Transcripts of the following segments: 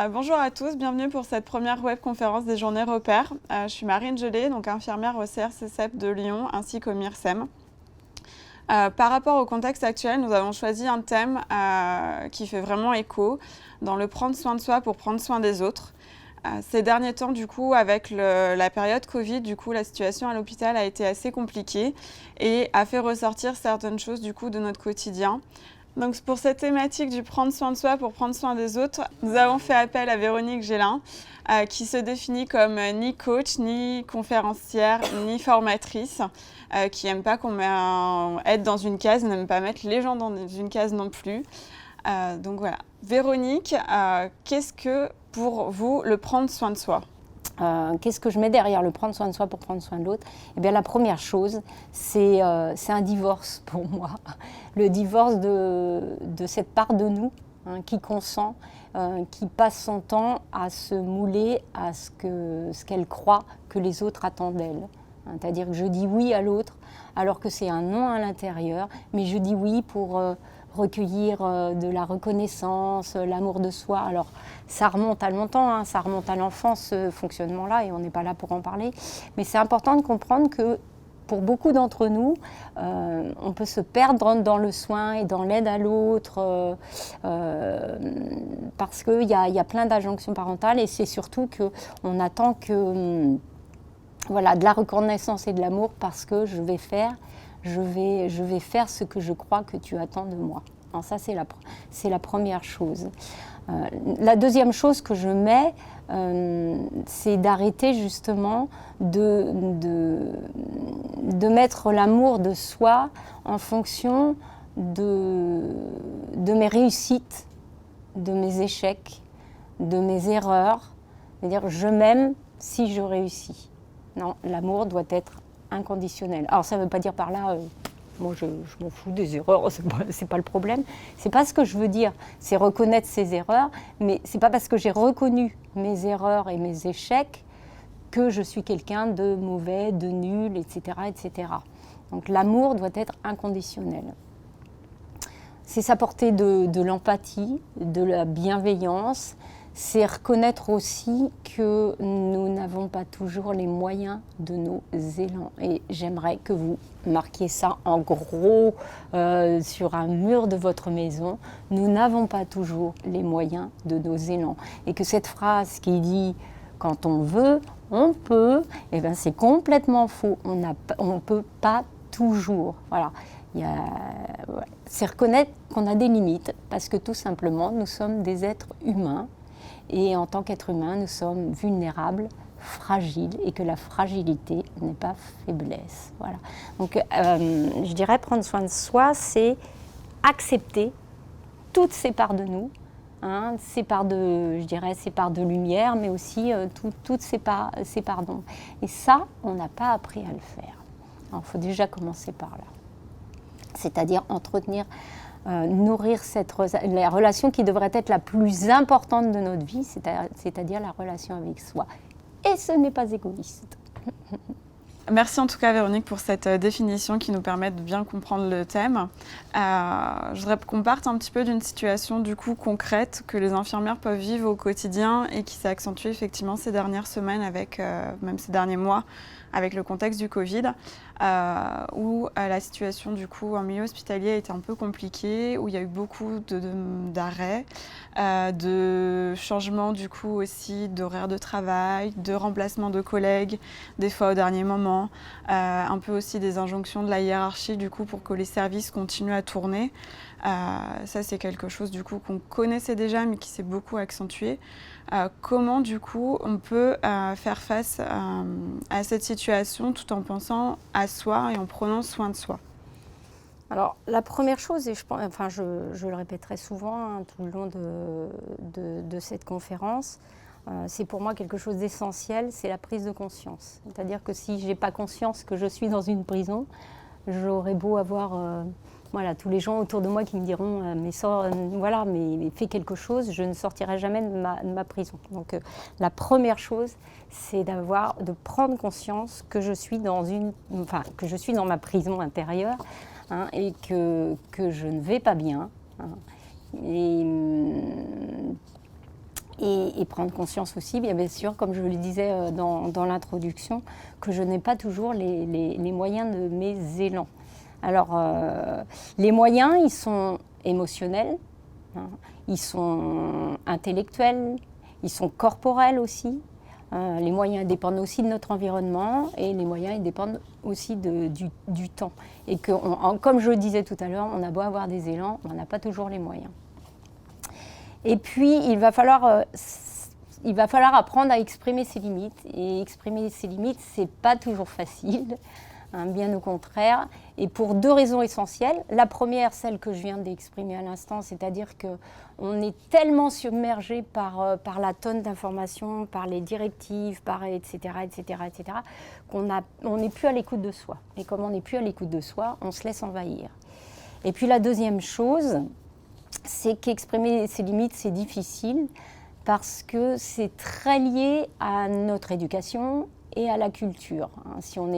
Bonjour à tous, bienvenue pour cette première webconférence des Journées Repères. Je suis Marine Gelé, donc infirmière au CRCCEP de Lyon ainsi qu'au MIRSEM. Par rapport au contexte actuel, nous avons choisi un thème qui fait vraiment écho dans le prendre soin de soi pour prendre soin des autres. Ces derniers temps, du coup, avec la période Covid, du coup, la situation à l'hôpital a été assez compliquée et a fait ressortir certaines choses du coup de notre quotidien. Donc pour cette thématique du prendre soin de soi pour prendre soin des autres, nous avons fait appel à Véronique Gélin, qui se définit comme ni coach, ni conférencière, ni formatrice, qui n'aime pas être dans une case, n'aime pas mettre les gens dans une case non plus. Donc voilà. Véronique, qu'est-ce que pour vous le prendre soin de soi ? Qu'est-ce que je mets derrière le prendre soin de soi pour prendre soin de l'autre ? Eh bien, la première chose, c'est un divorce pour moi. Le divorce de cette part de nous qui consent, qui passe son temps à se mouler à ce qu'elle croit que les autres attendent d'elle. C'est-à-dire que je dis oui à l'autre alors que c'est un non à l'intérieur, mais je dis oui pour recueillir de la reconnaissance, l'amour de soi. Alors, ça remonte à longtemps, ça remonte à l'enfance, ce fonctionnement-là, et on n'est pas là pour en parler. Mais c'est important de comprendre que pour beaucoup d'entre nous, on peut se perdre dans le soin et dans l'aide à l'autre parce qu'il y a plein d'injonctions parentales, et c'est surtout qu'on attend que, de la reconnaissance et de l'amour parce que je vais faire ce que je crois que tu attends de moi. Alors ça, c'est la première chose. La deuxième chose que je mets, c'est d'arrêter justement de mettre l'amour de soi en fonction de mes réussites, de mes échecs, de mes erreurs. C'est-à-dire, je m'aime si je réussis. Non, l'amour doit être inconditionnel. Alors ça ne veut pas dire par là, moi je m'en fous des erreurs, c'est pas le problème. C'est pas ce que je veux dire, c'est reconnaître ses erreurs, mais c'est pas parce que j'ai reconnu mes erreurs et mes échecs que je suis quelqu'un de mauvais, de nul, etc., etc. Donc l'amour doit être inconditionnel. C'est s'apporter de l'empathie, de la bienveillance. C'est reconnaître aussi que nous n'avons pas toujours les moyens de nos élans. Et j'aimerais que vous marquiez ça en gros sur un mur de votre maison. Nous n'avons pas toujours les moyens de nos élans. Et que cette phrase qui dit « quand on veut, on peut », eh bien c'est complètement faux. On ne peut pas toujours. Voilà. C'est reconnaître qu'on a des limites parce que tout simplement, nous sommes des êtres humains. Et en tant qu'être humain, nous sommes vulnérables, fragiles, et que la fragilité n'est pas faiblesse. Voilà. Donc, je dirais prendre soin de soi, c'est accepter toutes ces parts de nous, ces parts de lumière, mais aussi toutes ces parts d'ombre. Et ça, on n'a pas appris à le faire. Alors, il faut déjà commencer par là. C'est-à-dire entretenir nourrir la relation qui devrait être la plus importante de notre vie, c'est-à-dire la relation avec soi. Et ce n'est pas égoïste. Merci en tout cas Véronique pour cette définition qui nous permet de bien comprendre le thème. Je voudrais qu'on parte un petit peu d'une situation du coup concrète que les infirmières peuvent vivre au quotidien et qui s'est accentuée effectivement ces dernières semaines, même ces derniers mois, avec le contexte du Covid, où la situation du coup en milieu hospitalier a été un peu compliquée, où il y a eu beaucoup d'arrêts, de changements du coup aussi d'horaire de travail, de remplacement de collègues, des fois au dernier moment, un peu aussi des injonctions de la hiérarchie du coup pour que les services continuent à tourner. Ça c'est quelque chose du coup qu'on connaissait déjà mais qui s'est beaucoup accentué. Comment du coup on peut faire face à cette situation tout en pensant à soi et en prenant soin de soi? Alors la première chose, et je le répéterai souvent tout le long de cette conférence, c'est pour moi quelque chose d'essentiel, c'est la prise de conscience. C'est-à-dire que si je n'ai pas conscience que je suis dans une prison, j'aurais beau avoir tous les gens autour de moi qui me diront mais fais quelque chose, je ne sortirai jamais de ma prison. Donc la première chose, c'est de prendre conscience que je suis dans ma prison intérieure, et que je ne vais pas bien. Et Et prendre conscience aussi, bien sûr, comme je le disais dans l'introduction, que je n'ai pas toujours les moyens de mes élans. Alors, les moyens, ils sont émotionnels, hein, ils sont intellectuels, ils sont corporels aussi. Les moyens dépendent aussi de notre environnement et les moyens ils dépendent aussi du temps. Et que, comme je le disais tout à l'heure, on a beau avoir des élans, on n'a pas toujours les moyens. Et puis, il va falloir apprendre à exprimer ses limites. Et exprimer ses limites, ce n'est pas toujours facile, hein, bien au contraire. Et pour 2 raisons essentielles. La première, celle que je viens d'exprimer à l'instant, c'est-à-dire qu'on est tellement submergé par la tonne d'informations, par les directives, etc., qu'on n'est plus à l'écoute de soi. Et comme on n'est plus à l'écoute de soi, on se laisse envahir. Et puis la deuxième chose, c'est qu'exprimer ses limites, c'est difficile parce que c'est très lié à notre éducation et à la culture. Si on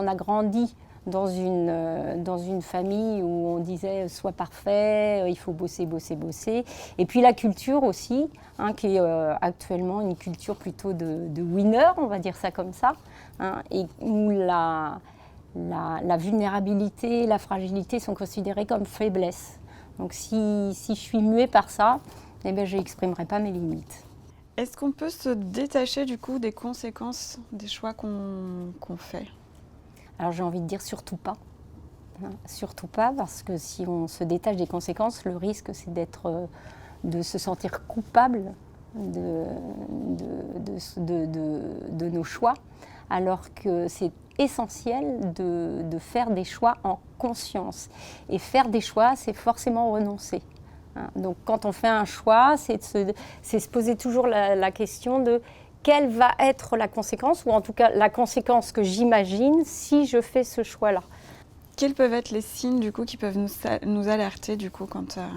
a grandi dans une famille où on disait « sois parfait, il faut bosser, bosser, bosser », et puis la culture aussi, hein, qui est actuellement une culture plutôt de winner, on va dire ça comme ça, hein, et où la vulnérabilité, la fragilité sont considérées comme faiblesse. Donc si je suis muée par ça, eh bien, je n'exprimerai pas mes limites. Est-ce qu'on peut se détacher du coup des conséquences des choix qu'on fait? Alors j'ai envie de dire surtout pas. Surtout pas, parce que si on se détache des conséquences, le risque c'est de se sentir coupable de nos choix, alors que c'est essentiel de faire des choix en conscience. Et faire des choix, c'est forcément renoncer. Donc quand on fait un choix, c'est se poser toujours la question de quelle va être la conséquence, ou en tout cas la conséquence que j'imagine si je fais ce choix-là. Quels peuvent être les signes du coup qui peuvent nous alerter du coup quand ça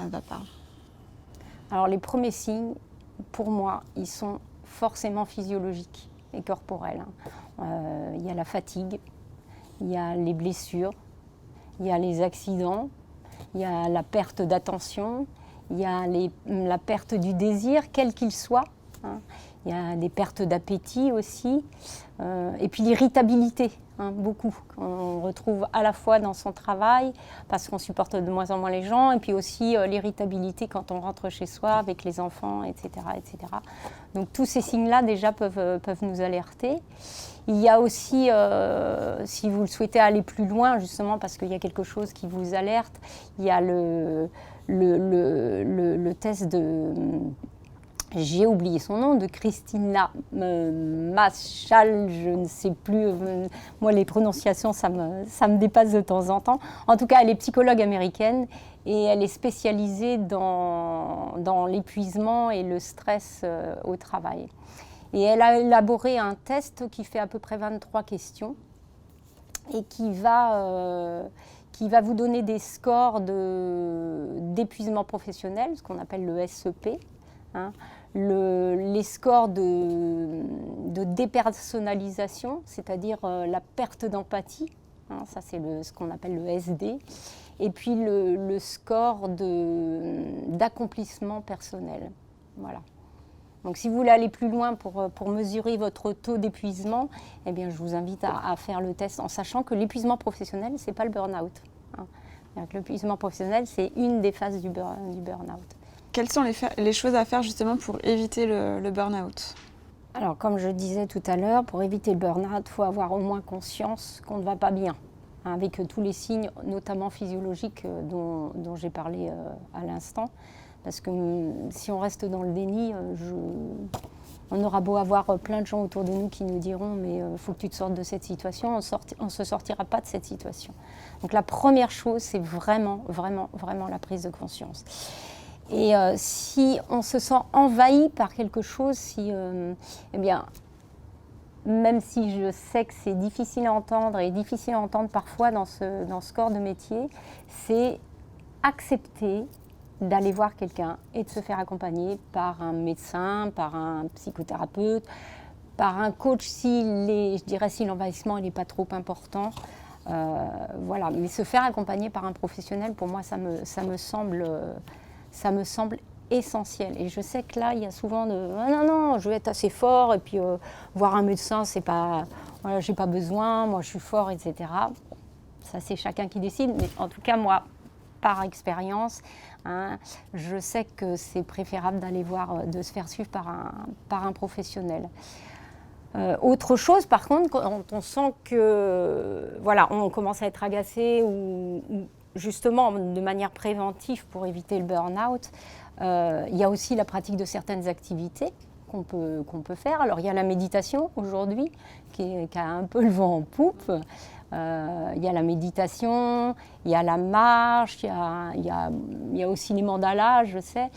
ne va pas? Alors les premiers signes, pour moi, ils sont forcément physiologiques et corporels. Il y a la fatigue, il y a les blessures, il y a les accidents, il y a la perte d'attention, il y a la perte du désir, quel qu'il soit. Il y a des pertes d'appétit aussi, et puis l'irritabilité, beaucoup. On retrouve à la fois dans son travail, parce qu'on supporte de moins en moins les gens, et puis aussi l'irritabilité quand on rentre chez soi avec les enfants, etc. Donc tous ces signes-là déjà peuvent nous alerter. Il y a aussi, si vous le souhaitez aller plus loin, justement parce qu'il y a quelque chose qui vous alerte, il y a le test de... J'ai oublié son nom, de Christina Maschal, je ne sais plus, moi les prononciations ça me dépasse de temps en temps. En tout cas, elle est psychologue américaine et elle est spécialisée dans l'épuisement et le stress au travail. Et elle a élaboré un test qui fait à peu près 23 questions et qui va vous donner des scores d'épuisement professionnel, ce qu'on appelle le SEP. Les scores de dépersonnalisation, c'est-à-dire la perte d'empathie, ça c'est ce qu'on appelle le SD, et puis le score d'accomplissement personnel. Voilà. Donc si vous voulez aller plus loin pour mesurer votre taux d'épuisement, eh bien, je vous invite à faire le test en sachant que l'épuisement professionnel, ce n'est pas le burn-out. L'épuisement professionnel, c'est une des phases du burn-out. Quelles sont les choses à faire justement pour éviter le burn-out? Alors, comme je disais tout à l'heure, pour éviter le burn-out, il faut avoir au moins conscience qu'on ne va pas bien, avec tous les signes, notamment physiologiques, dont j'ai parlé à l'instant. Parce que si on reste dans le déni, on aura beau avoir plein de gens autour de nous qui nous diront « mais il faut que tu te sortes de cette situation », on ne se sortira pas de cette situation. Donc la première chose, c'est vraiment, vraiment, vraiment la prise de conscience. Et si on se sent envahi par quelque chose, eh bien, même si je sais que c'est difficile à entendre et difficile à entendre parfois dans ce corps de métier, c'est accepter d'aller voir quelqu'un et de se faire accompagner par un médecin, par un psychothérapeute, par un coach si l'envahissement n'est pas trop important. Mais se faire accompagner par un professionnel, pour moi, ça me semble essentiel. Et je sais que là, il y a souvent de ah non, je vais être assez fort et puis voir un médecin, c'est pas, voilà, j'ai pas besoin, moi je suis fort, etc. Ça, c'est chacun qui décide, mais en tout cas, moi, par expérience, hein, je sais que c'est préférable d'aller voir, de se faire suivre par un professionnel. Autre chose, par contre, quand on sent que voilà, on commence à être agacé ou justement de manière préventive pour éviter le burn-out, il y a aussi la pratique de certaines activités qu'on peut faire. Alors il y a la méditation aujourd'hui qui a un peu le vent en poupe. Il y a la méditation, il y a la marche, il y a aussi les mandalas, je sais.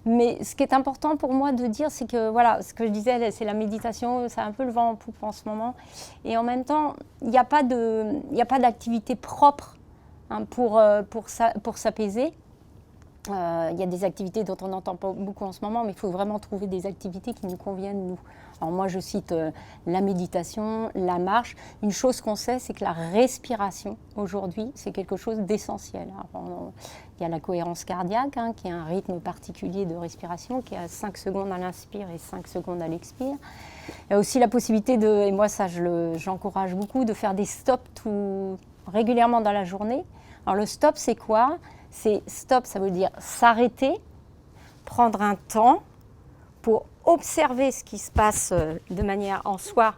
Mais ce qui est important pour moi de dire, c'est que, voilà, ce que je disais, c'est la méditation, c'est un peu le vent en poupe en ce moment. Et en même temps, il n'y a pas d'activité propre hein, pour s'apaiser. Il y a des activités dont on n'entend pas beaucoup en ce moment, mais il faut vraiment trouver des activités qui nous conviennent, nous. Alors moi, je cite la méditation, la marche. Une chose qu'on sait, c'est que la respiration, aujourd'hui, c'est quelque chose d'essentiel. Il y a la cohérence cardiaque, hein, qui est un rythme particulier de respiration, qui est à 5 secondes à l'inspire et 5 secondes à l'expire. Il y a aussi la possibilité et moi ça j'encourage beaucoup, de faire des stops régulièrement dans la journée. Alors le stop, c'est quoi ? C'est stop, ça veut dire s'arrêter, prendre un temps pour observer ce qui se passe de manière en soi,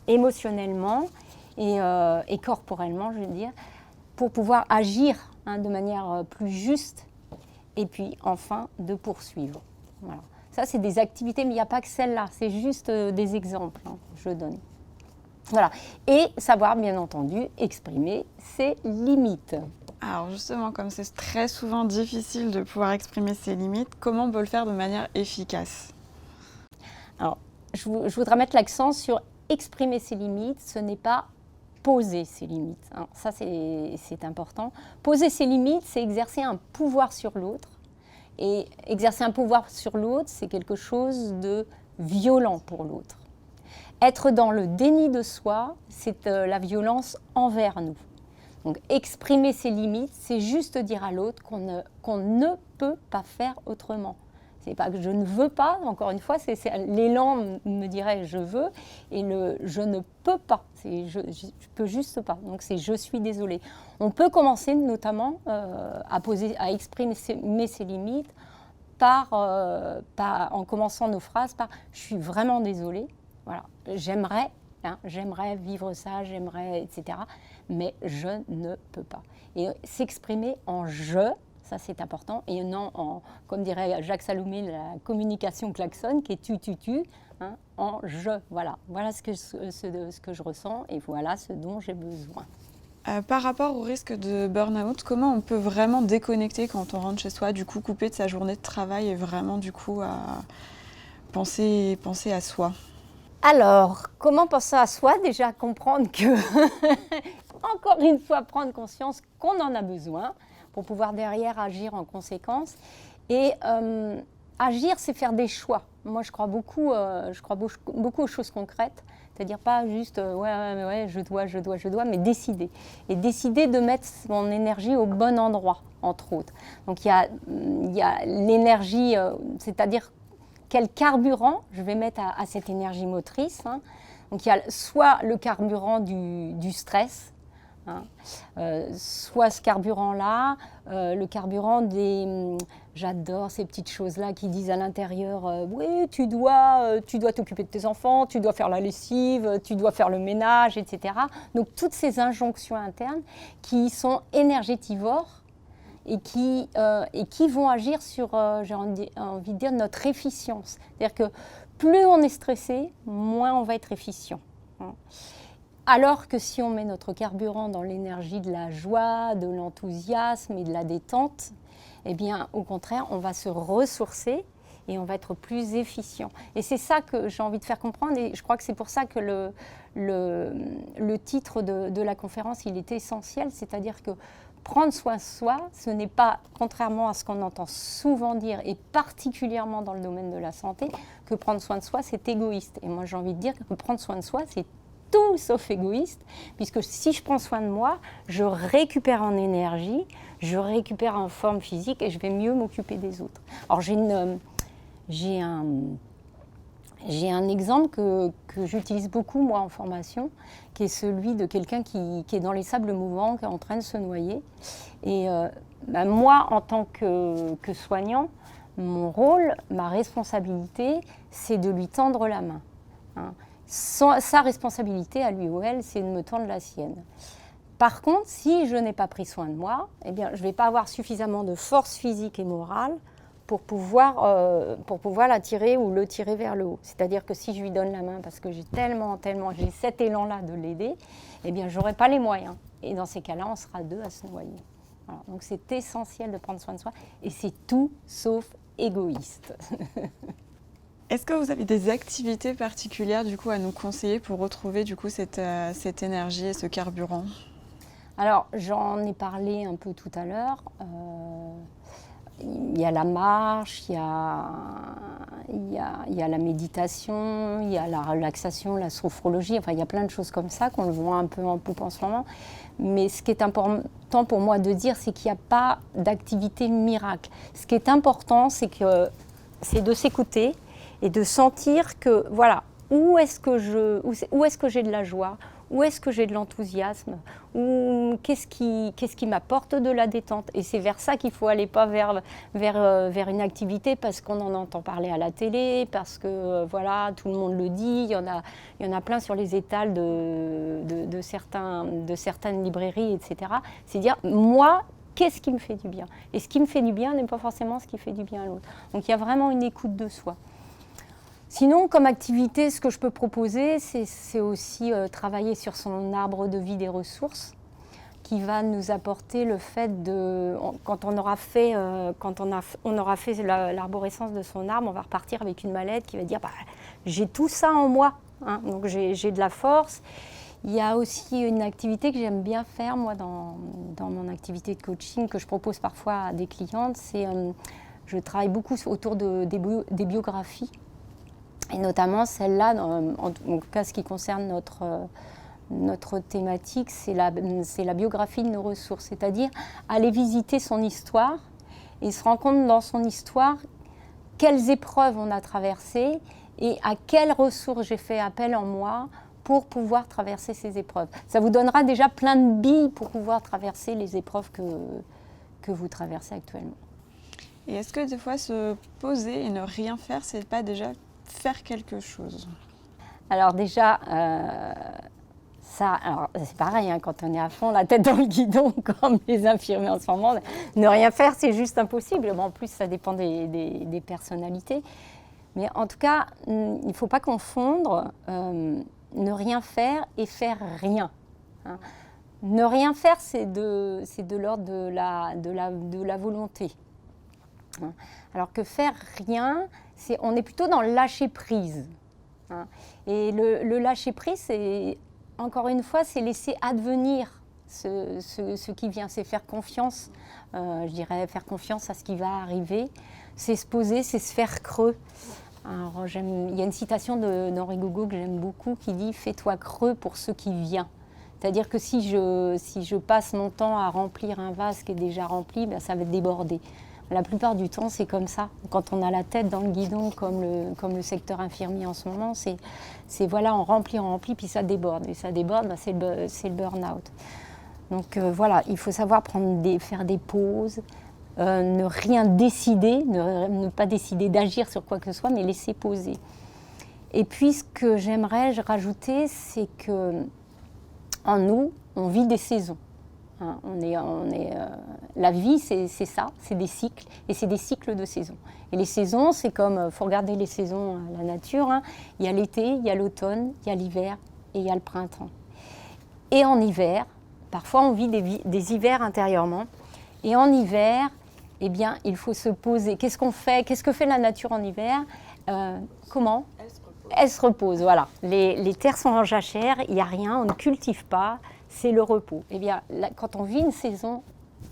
émotionnellement et corporellement, je veux dire, pour pouvoir agir hein, de manière plus juste et puis enfin de poursuivre. Voilà. Ça, c'est des activités, mais il n'y a pas que celles-là, c'est juste des exemples, hein, je donne. Voilà. Et savoir, bien entendu, exprimer ses limites. Alors justement, comme c'est très souvent difficile de pouvoir exprimer ses limites, comment on peut le faire de manière efficace ? Alors, je voudrais mettre l'accent sur exprimer ses limites, ce n'est pas poser ses limites. Hein. Ça, c'est important. Poser ses limites, c'est exercer un pouvoir sur l'autre. Et exercer un pouvoir sur l'autre, c'est quelque chose de violent pour l'autre. Être dans le déni de soi, c'est la violence envers nous. Donc, exprimer ses limites, c'est juste dire à l'autre qu'on ne peut pas faire autrement. C'est pas que je ne veux pas, encore une fois, l'élan me dirait je veux, et le je ne peux pas, c'est je peux juste pas. Donc c'est je suis désolée. On peut commencer notamment à exprimer ses limites en commençant nos phrases par je suis vraiment désolée. Voilà, j'aimerais vivre ça, etc. Mais je ne peux pas. Et s'exprimer en je. Ça, c'est important. Et non, comme dirait Jacques Salomé, la communication klaxon, qui est tu, hein, en je. Voilà ce que je ressens et voilà ce dont j'ai besoin. Par rapport au risque de burn-out, comment on peut vraiment déconnecter quand on rentre chez soi, du coup couper de sa journée de travail et vraiment du coup à penser à soi ? Alors, comment penser à soi ? Déjà comprendre que, encore une fois, prendre conscience qu'on en a besoin, pour pouvoir derrière agir en conséquence. Et agir, c'est faire des choix. Moi, je crois beaucoup aux choses concrètes, c'est-à-dire pas juste ouais, je dois, mais décider. Et décider de mettre mon énergie au bon endroit, entre autres. Donc il y a l'énergie, c'est-à-dire quel carburant je vais mettre à cette énergie motrice. Hein. Donc il y a soit le carburant du stress, hein. Soit ce carburant-là, le carburant j'adore ces petites choses-là qui disent à l'intérieur oui, tu dois t'occuper de tes enfants, tu dois faire la lessive, tu dois faire le ménage, etc. Donc toutes ces injonctions internes qui sont énergétivores et qui vont agir sur, j'ai envie de dire, notre efficience. C'est-à-dire que plus on est stressé, moins on va être efficient. Hein. Alors que si on met notre carburant dans l'énergie de la joie, de l'enthousiasme et de la détente, eh bien, au contraire, on va se ressourcer et on va être plus efficient. Et c'est ça que j'ai envie de faire comprendre et je crois que c'est pour ça que le titre de la conférence, il est essentiel, c'est-à-dire que prendre soin de soi, ce n'est pas, contrairement à ce qu'on entend souvent dire, et particulièrement dans le domaine de la santé, que prendre soin de soi, c'est égoïste. Et moi, j'ai envie de dire que prendre soin de soi, c'est tout sauf égoïste, puisque si je prends soin de moi, je récupère en énergie, je récupère en forme physique et je vais mieux m'occuper des autres. Alors j'ai un exemple que j'utilise beaucoup moi en formation, qui est celui de quelqu'un qui est dans les sables mouvants, qui est en train de se noyer. Et moi, en tant que soignant, mon rôle, ma responsabilité, c'est de lui tendre la main. Hein. Sa responsabilité à lui ou elle, c'est de me tendre la sienne. Par contre, si je n'ai pas pris soin de moi, eh bien, je ne vais pas avoir suffisamment de force physique et morale pour pouvoir la tirer ou le tirer vers le haut. C'est-à-dire que si je lui donne la main parce que j'ai j'ai cet élan-là de l'aider, eh bien, je n'aurai pas les moyens. Et dans ces cas-là, on sera deux à se noyer. Voilà. Donc, c'est essentiel de prendre soin de soi et c'est tout sauf égoïste. Est-ce que vous avez des activités particulières du coup à nous conseiller pour retrouver du coup cette énergie et ce carburant? Alors, j'en ai parlé un peu tout à l'heure. Il y a la marche, il y a la méditation, il y a la relaxation, la sophrologie. Enfin, il y a plein de choses comme ça qu'on le voit un peu en poupe en ce moment. Mais ce qui est important pour moi de dire, c'est qu'il n'y a pas d'activité miracle. Ce qui est important, c'est de s'écouter et de sentir que, voilà, où est-ce que j'ai de la joie, où est-ce que j'ai de l'enthousiasme, ou qu'est-ce qui m'apporte de la détente. Et c'est vers ça qu'il faut aller, pas vers une activité parce qu'on en entend parler à la télé, parce que voilà, tout le monde le dit, il y en a plein sur les étals de certaines librairies, etc. C'est dire, moi, qu'est-ce qui me fait du bien? Et ce qui me fait du bien n'est pas forcément ce qui fait du bien à l'autre. Donc il y a vraiment une écoute de soi. Sinon, comme activité, ce que je peux proposer, c'est aussi travailler sur son arbre de vie des ressources, qui va nous apporter le fait de, quand on aura fait l'arborescence de son arbre, on va repartir avec une mallette qui va dire j'ai tout ça en moi, hein, donc j'ai de la force. Il y a aussi une activité que j'aime bien faire, moi, dans mon activité de coaching, que je propose parfois à des clientes, je travaille beaucoup autour des biographies. Et notamment celle-là, en tout cas ce qui concerne notre thématique, c'est la biographie de nos ressources, c'est-à-dire aller visiter son histoire et se rendre compte dans son histoire quelles épreuves on a traversées et à quelles ressources j'ai fait appel en moi pour pouvoir traverser ces épreuves. Ça vous donnera déjà plein de billes pour pouvoir traverser les épreuves que vous traversez actuellement. Et est-ce que des fois se poser et ne rien faire, c'est pas déjà faire quelque chose? Alors déjà, c'est pareil, hein, quand on est à fond, la tête dans le guidon, comme les infirmiers en ce moment, ne rien faire, c'est juste impossible. Bon, en plus, ça dépend des personnalités. Mais en tout cas, il ne faut pas confondre ne rien faire et faire rien. Hein. Ne rien faire, c'est de l'ordre de la volonté. Hein. Alors que faire rien, on est plutôt dans le lâcher prise. Hein. Et le lâcher prise, c'est, encore une fois, c'est laisser advenir ce qui vient, c'est faire confiance, je dirais faire confiance à ce qui va arriver, c'est se poser, c'est se faire creux. Alors, il y a une citation d'Henri Gougaud que j'aime beaucoup qui dit « Fais-toi creux pour ce qui vient ». C'est-à-dire que si je passe mon temps à remplir un vase qui est déjà rempli, ben, ça va déborder. La plupart du temps, c'est comme ça. Quand on a la tête dans le guidon, comme le secteur infirmier en ce moment, c'est voilà, on remplit, puis ça déborde. Et ça déborde, ben, c'est le burn-out. Donc voilà, il faut savoir faire des pauses, ne rien décider, ne pas décider d'agir sur quoi que ce soit, mais laisser poser. Et puis ce que j'aimerais rajouter, c'est que en nous, on vit des saisons. Hein, la vie, c'est ça, c'est des cycles, et c'est des cycles de saisons. Et les saisons, c'est comme, il faut regarder les saisons, la nature, hein. Il y a l'été, il y a l'automne, il y a l'hiver et il y a le printemps. Et en hiver, parfois on vit des hivers intérieurement, et en hiver, eh bien, il faut se poser. Qu'est-ce qu'on fait? Qu'est-ce que fait la nature en hiver? Comment? Elle se repose, voilà. Les terres sont en jachère, il n'y a rien, on ne cultive pas. C'est le repos. Eh bien, quand on vit une saison,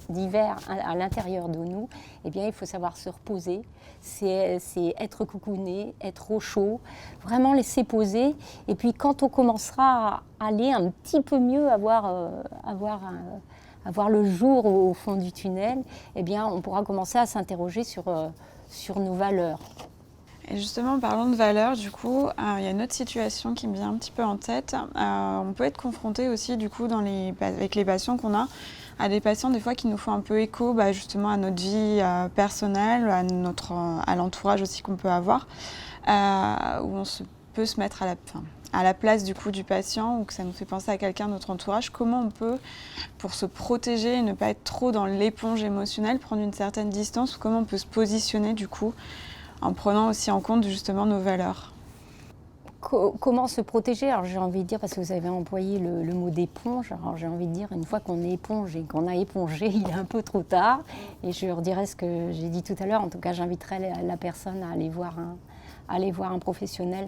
divers à l'intérieur de nous, eh bien, il faut savoir se reposer, c'est être coucouné, être au chaud, vraiment laisser poser. Et puis, quand on commencera à aller un petit peu mieux, à voir le jour au fond du tunnel, eh bien, on pourra commencer à s'interroger sur nos valeurs. Et justement, en parlant de valeurs, du coup, il y a une autre situation qui me vient un petit peu en tête. On peut être confronté aussi, du coup, avec les patients qu'on a, à des patients des fois qui nous font un peu écho justement à notre vie personnelle, à l'entourage aussi qu'on peut avoir, où peut se mettre à la place du coup du patient, ou que ça nous fait penser à quelqu'un de notre entourage. Comment on peut, pour se protéger et ne pas être trop dans l'éponge émotionnelle, prendre une certaine distance, ou comment on peut se positionner du coup en prenant aussi en compte justement nos valeurs? Comment se protéger? Alors j'ai envie de dire, parce que vous avez employé le mot d'éponge, alors j'ai envie de dire, une fois qu'on est éponge et qu'on a épongé, il est un peu trop tard. Et je redirai ce que j'ai dit tout à l'heure. En tout cas, j'inviterai la personne à aller voir un professionnel.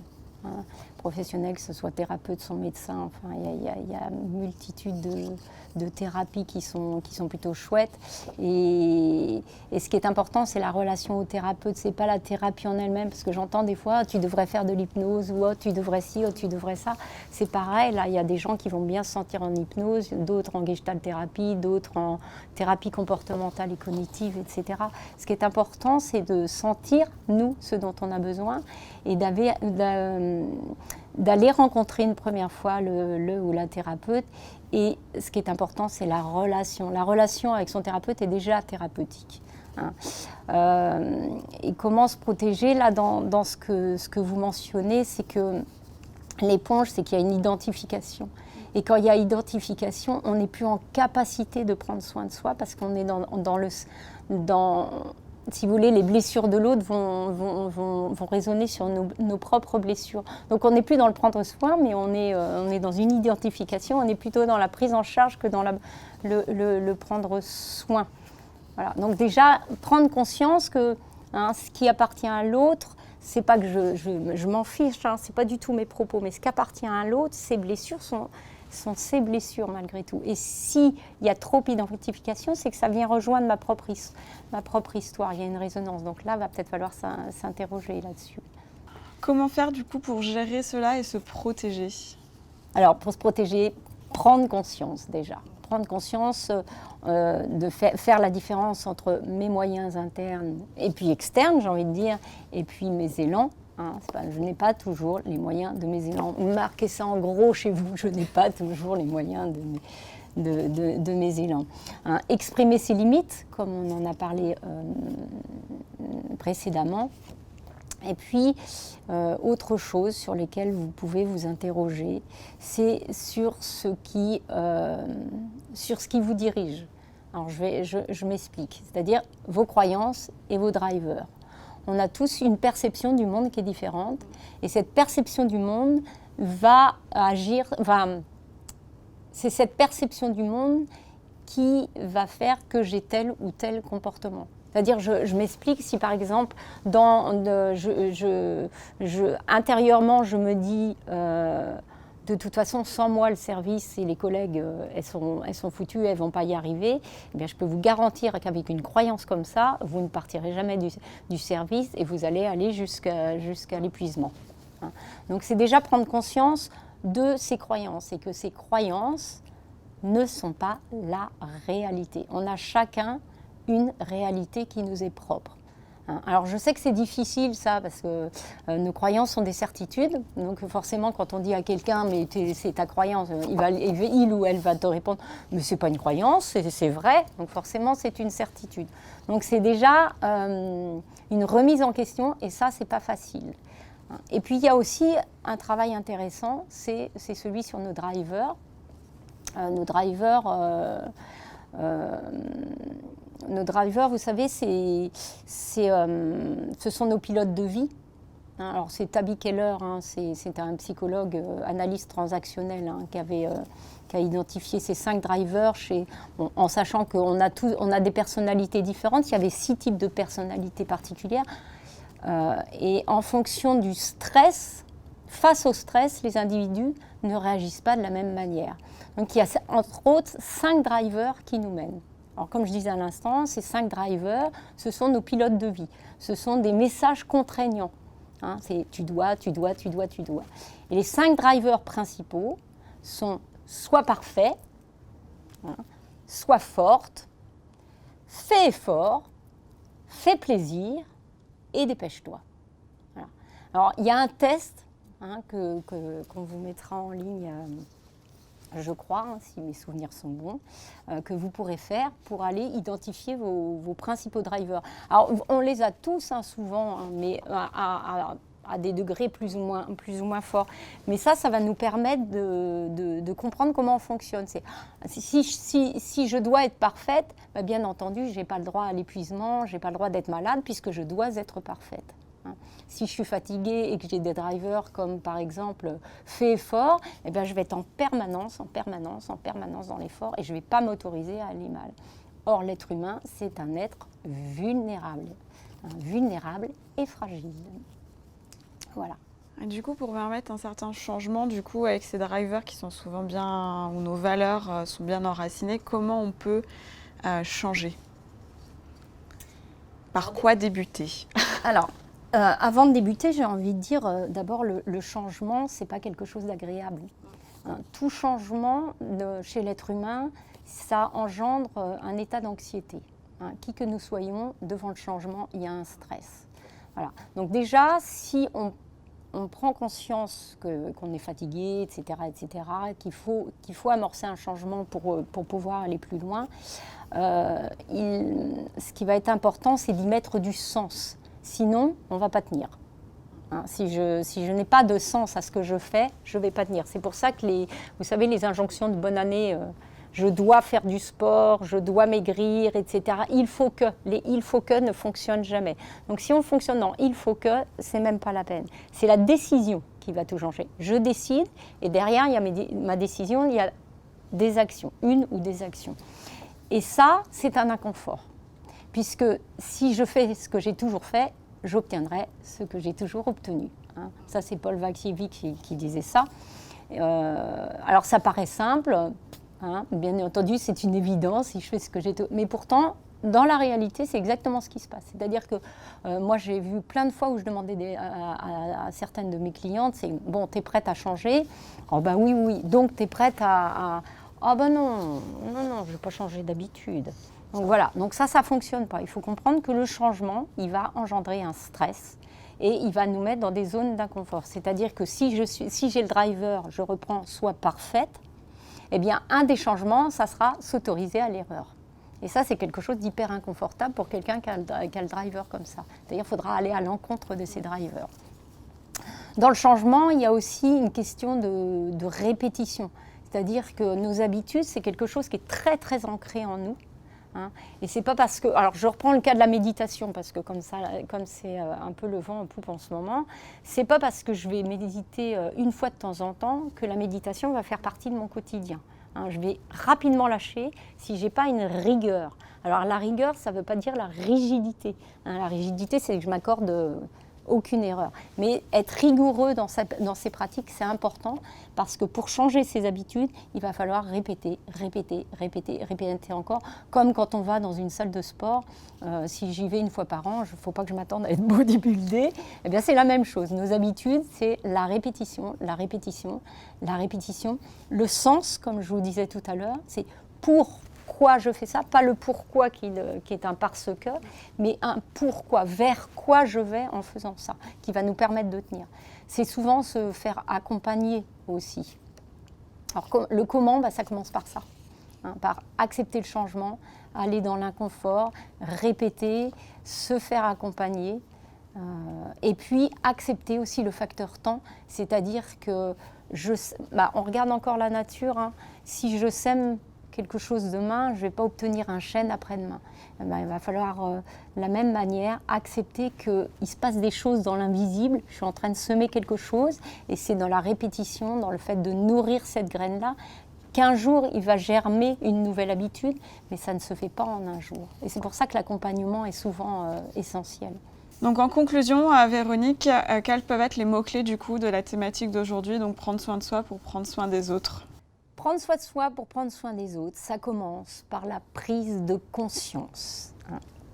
Professionnel, que ce soit thérapeute, son médecin, enfin, il y a une multitude de thérapies qui sont plutôt chouettes. Et ce qui est important, c'est la relation au thérapeute. C'est pas la thérapie en elle-même, parce que j'entends des fois, tu devrais faire de l'hypnose, ou tu devrais ci, tu devrais ça. C'est pareil, là, il y a des gens qui vont bien se sentir en hypnose, d'autres en gestalt thérapie, d'autres en thérapie comportementale et cognitive, etc. Ce qui est important, c'est de sentir, nous, ce dont on a besoin, et d'aller rencontrer une première fois le ou la thérapeute. Et ce qui est important, c'est la relation. La relation avec son thérapeute est déjà thérapeutique. Et comment se protéger? Là, dans ce que vous mentionnez, c'est que l'éponge, c'est qu'il y a une identification. Et quand il y a identification, on n'est plus en capacité de prendre soin de soi, parce qu'on est si vous voulez, les blessures de l'autre vont résonner sur nos propres blessures. Donc on n'est plus dans le prendre soin, mais on est dans une identification, on est plutôt dans la prise en charge que dans le prendre soin. Voilà. Donc déjà, prendre conscience que ce qui appartient à l'autre, c'est pas que je m'en fiche, c'est pas du tout mes propos, mais ce qui appartient à l'autre, ces blessures sont ses blessures malgré tout. Et s'il y a trop d'identification, c'est que ça vient rejoindre ma propre histoire. Il y a une résonance. Donc là, il va peut-être falloir s'interroger là-dessus. Comment faire du coup pour gérer cela et se protéger? Alors pour se protéger, prendre conscience déjà. Prendre conscience de faire la différence entre mes moyens internes et puis externes, j'ai envie de dire, et puis mes élans. Je n'ai pas toujours les moyens de mes élans. Marquez ça en gros chez vous, je n'ai pas toujours les moyens de mes élans. Exprimer ses limites, comme on en a parlé précédemment. Et puis, autre chose sur lesquelles vous pouvez vous interroger, c'est sur ce qui vous dirige. Alors, je m'explique. C'est-à-dire vos croyances et vos drivers. On a tous une perception du monde qui est différente. Et cette perception du monde c'est cette perception du monde qui va faire que j'ai tel ou tel comportement. C'est-à-dire, je m'explique, si par exemple, intérieurement, je me dis, de toute façon, sans moi, le service et les collègues, elles sont foutues, elles ne vont pas y arriver, eh bien, je peux vous garantir qu'avec une croyance comme ça, vous ne partirez jamais du service et vous allez aller jusqu'à l'épuisement. Donc, c'est déjà prendre conscience de ces croyances et que ces croyances ne sont pas la réalité. On a chacun une réalité qui nous est propre. Alors je sais que c'est difficile ça, parce que nos croyances sont des certitudes, donc forcément quand on dit à quelqu'un mais c'est ta croyance, il ou elle va te répondre mais c'est pas une croyance, c'est vrai, donc forcément c'est une certitude. Donc c'est déjà une remise en question, et ça c'est pas facile. Et puis il y a aussi un travail intéressant, c'est celui sur nos drivers. Nos drivers, vous savez, ce sont nos pilotes de vie. Alors c'est Tabi Keller, c'est un psychologue analyste transactionnel qui a identifié ces 5 drivers en sachant qu'on a des personnalités différentes. Il y avait 6 types de personnalités particulières. Et en fonction du stress, face au stress, les individus ne réagissent pas de la même manière. Donc il y a entre autres 5 drivers qui nous mènent. Alors, comme je disais à l'instant, ces 5 drivers, ce sont nos pilotes de vie. Ce sont des messages contraignants. Hein, c'est tu dois, tu dois, tu dois, tu dois. Et les 5 drivers principaux sont soit parfait, hein, soit forte, fais effort, fais plaisir et dépêche-toi. Voilà. Alors, il y a un test hein, qu'on vous mettra en ligne, je crois, hein, si mes souvenirs sont bons, que vous pourrez faire pour aller identifier vos principaux drivers. Alors, on les a tous hein, souvent, hein, mais à des degrés plus ou moins forts. Mais ça va nous permettre de comprendre comment on fonctionne. Si je dois être parfaite, bah bien entendu, je n'ai pas le droit à l'épuisement, je n'ai pas le droit d'être malade puisque je dois être parfaite. Si je suis fatiguée et que j'ai des drivers comme par exemple fais effort, eh bien, je vais être en permanence dans l'effort et je ne vais pas m'autoriser à aller mal. Or, l'être humain, c'est un être vulnérable et fragile. Voilà. Et du coup, pour permettre un certain changement, du coup, avec ces drivers qui sont souvent bien, où nos valeurs sont bien enracinées, comment on peut changer? Par quoi débuter? Alors, avant de débuter, j'ai envie de dire, d'abord, le changement, ce n'est pas quelque chose d'agréable. Tout changement chez l'être humain, ça engendre un état d'anxiété. Qui que nous soyons, devant le changement, il y a un stress. Voilà. Donc déjà, si on prend conscience qu'on est fatigué, etc., qu'il faut amorcer un changement pour pouvoir aller plus loin, ce qui va être important, c'est d'y mettre du sens. Sinon, on ne va pas tenir. Si je n'ai pas de sens à ce que je fais, je ne vais pas tenir. C'est pour ça que vous savez, les injonctions de bonne année, je dois faire du sport, je dois maigrir, etc. Il faut que ne fonctionnent jamais. Donc si on fonctionne dans il faut que, c'est même pas la peine. C'est la décision qui va tout changer. Je décide et derrière, il y a ma décision, il y a des actions, une ou des actions. Et ça, c'est un inconfort. Puisque si je fais ce que j'ai toujours fait, j'obtiendrai ce que j'ai toujours obtenu. Ça, c'est Paul Vaksevich qui disait ça. Alors, ça paraît simple, bien entendu, c'est une évidence, si je fais ce que j'ai... Mais pourtant, dans la réalité, c'est exactement ce qui se passe. C'est-à-dire que moi, j'ai vu plein de fois où je demandais à certaines de mes clientes, c'est « Bon, t'es prête à changer ?» Oh ben oui. Donc, t'es prête à... Ah ben non, je ne vais pas changer d'habitude. Donc voilà, donc ça ne fonctionne pas. Il faut comprendre que le changement, il va engendrer un stress et il va nous mettre dans des zones d'inconfort. C'est-à-dire que si j'ai le driver, je reprends soit parfaite, eh bien un des changements, ça sera s'autoriser à l'erreur. Et ça, c'est quelque chose d'hyper inconfortable pour quelqu'un qui a le driver comme ça. C'est-à-dire qu'il faudra aller à l'encontre de ses drivers. Dans le changement, il y a aussi une question de répétition. C'est-à-dire que nos habitudes, c'est quelque chose qui est très, très ancré en nous. Et c'est pas parce que... Alors, je reprends le cas de la méditation, parce que comme c'est un peu le vent en poupe en ce moment, c'est pas parce que je vais méditer une fois de temps en temps que la méditation va faire partie de mon quotidien. Je vais rapidement lâcher si j'ai pas une rigueur. Alors, la rigueur, ça veut pas dire la rigidité. La rigidité, c'est que je m'accorde... aucune erreur. Mais être rigoureux dans ses pratiques, c'est important parce que pour changer ses habitudes, il va falloir répéter encore. Comme quand on va dans une salle de sport, si j'y vais une fois par an, il ne faut pas que je m'attende à être bodybuildée. Eh bien, c'est la même chose. Nos habitudes, c'est la répétition. Le sens, comme je vous disais tout à l'heure, c'est pourquoi je fais ça, pas le pourquoi qui est un parce que, mais un pourquoi, vers quoi je vais en faisant ça, qui va nous permettre de tenir. C'est souvent se faire accompagner aussi. Alors le comment, ça commence par ça, par accepter le changement, aller dans l'inconfort, répéter, se faire accompagner, et puis accepter aussi le facteur temps, c'est-à-dire que on regarde encore la nature, si je sème quelque chose demain, je ne vais pas obtenir un chêne après-demain. Il va falloir, de la même manière, accepter qu'il se passe des choses dans l'invisible. Je suis en train de semer quelque chose et c'est dans la répétition, dans le fait de nourrir cette graine-là, qu'un jour, il va germer une nouvelle habitude, mais ça ne se fait pas en un jour. Et c'est pour ça que l'accompagnement est souvent essentiel. Donc en conclusion, Véronique, quels peuvent être les mots-clés du coup de la thématique d'aujourd'hui, donc prendre soin de soi pour prendre soin des autres? prendre soin de soi pour prendre soin des autres, ça commence par la prise de conscience.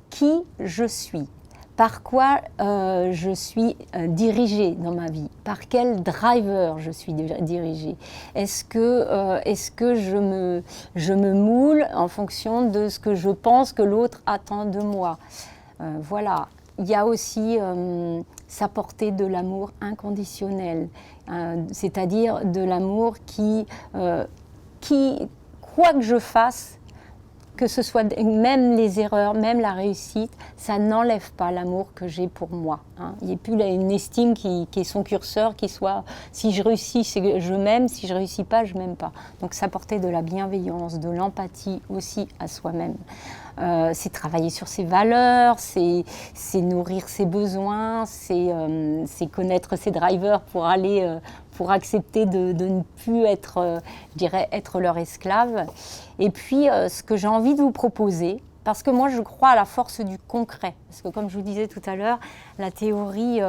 Qui je suis? Par quoi je suis dirigée dans ma vie? Par quel driver je suis dirigée? Est-ce que je me moule en fonction de ce que je pense que l'autre attend de moi? Voilà. Il y a aussi s'apporter de l'amour inconditionnel, c'est-à-dire de l'amour qui, quoi que je fasse, que ce soit même les erreurs, même la réussite, ça n'enlève pas l'amour que j'ai pour moi. Il n'y a plus une estime qui est son curseur, qui soit si je réussis, je m'aime, si je ne réussis pas, je ne m'aime pas. Donc s'apporter de la bienveillance, de l'empathie aussi à soi-même. C'est travailler sur ses valeurs, c'est nourrir ses besoins, c'est connaître ses drivers pour aller, pour accepter de ne plus être, je dirais, être leur esclave. Et puis, ce que j'ai envie de vous proposer, parce que moi je crois à la force du concret, parce que comme je vous disais tout à l'heure, la théorie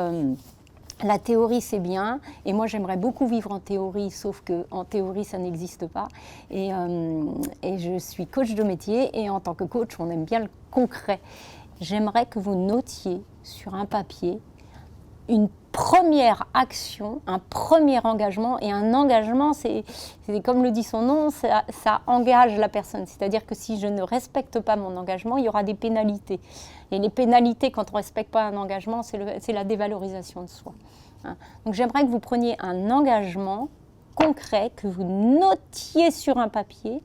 c'est bien, et moi j'aimerais beaucoup vivre en théorie, sauf qu'en théorie ça n'existe pas. Et je suis coach de métier, et en tant que coach, on aime bien le concret. J'aimerais que vous notiez sur un papier une première action, un premier engagement, et un engagement, c'est comme le dit son nom, ça engage la personne. C'est-à-dire que si je ne respecte pas mon engagement, il y aura des pénalités. Et les pénalités, quand on ne respecte pas un engagement, c'est la dévalorisation de soi. Donc j'aimerais que vous preniez un engagement concret, que vous notiez sur un papier,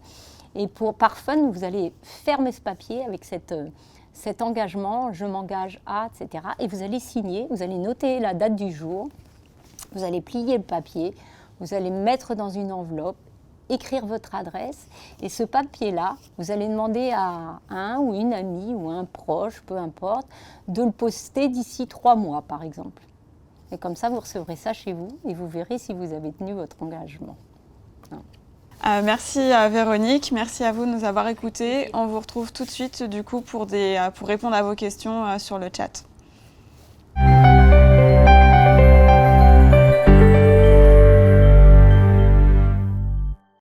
et par fun, vous allez fermer ce papier avec cet engagement, je m'engage à, etc. Et vous allez signer, vous allez noter la date du jour, vous allez plier le papier, vous allez mettre dans une enveloppe, écrire votre adresse, et ce papier-là, vous allez demander à un ou une amie ou un proche, peu importe, de le poster d'ici 3 mois, par exemple. Et comme ça, vous recevrez ça chez vous et vous verrez si vous avez tenu votre engagement. Merci Véronique, merci à vous de nous avoir écoutés. On vous retrouve tout de suite du coup pour répondre à vos questions sur le chat.